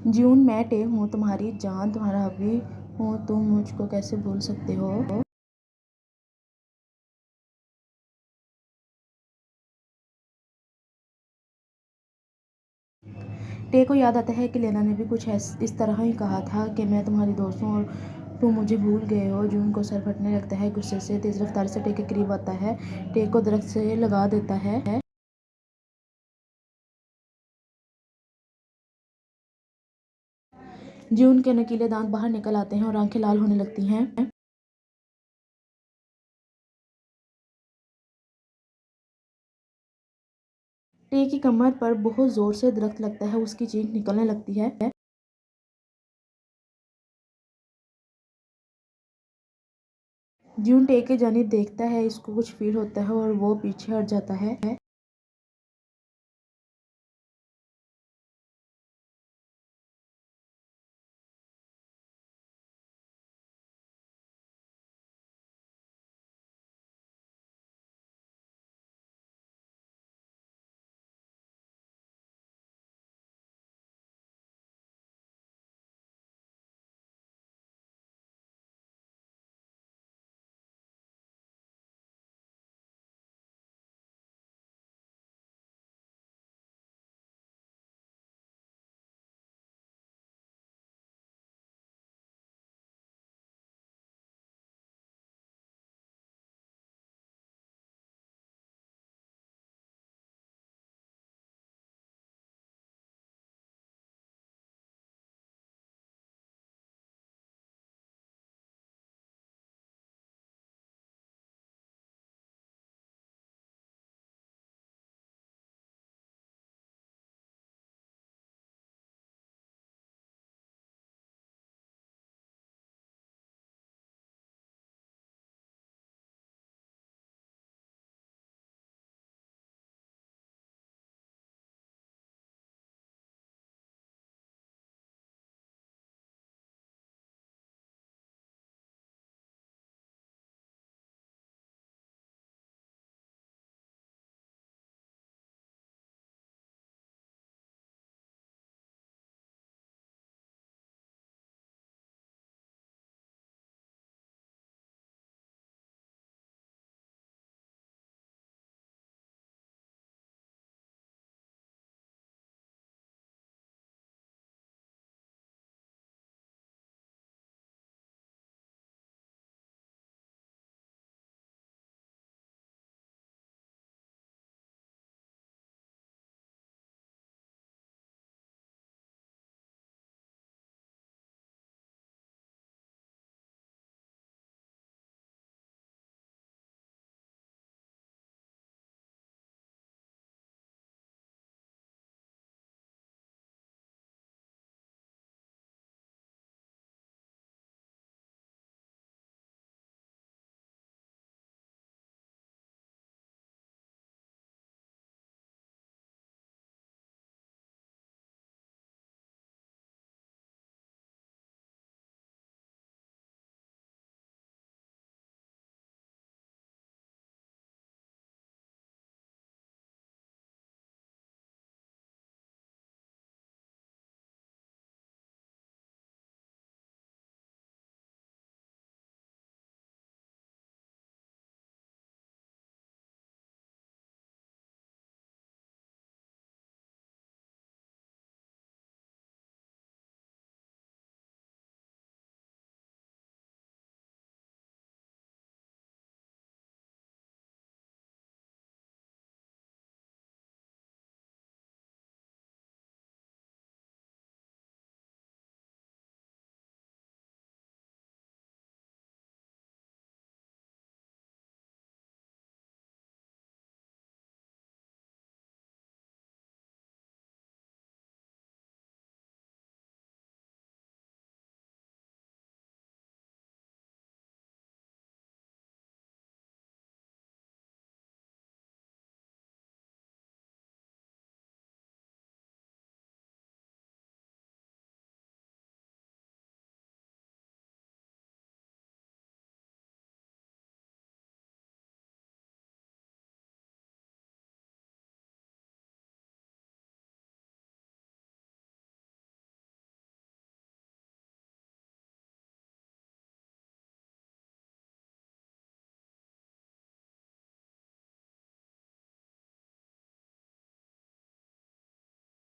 जून, मैं टे हूँ तुम्हारी जान, तुम्हारा हबी हूँ, तुम मुझको कैसे भूल सकते हो। टे को याद आता है कि लेना ने भी कुछ इस तरह ही कहा था कि मैं तुम्हारी दोस्त हूँ और तुम मुझे भूल गए हो। जून को सर फटने लगता है गुस्से से, तेज रफ्तार से टे के करीब आता है, टे को दरख्त से लगा देता है। जून के नुकीले दांत बाहर निकल आते हैं और आंखें लाल होने लगती हैं। टे की कमर पर बहुत जोर से दरख्त लगता है, उसकी चीख निकलने लगती है। जून टे के जानिब देखता है, इसको कुछ फील होता है और वो पीछे हट जाता है।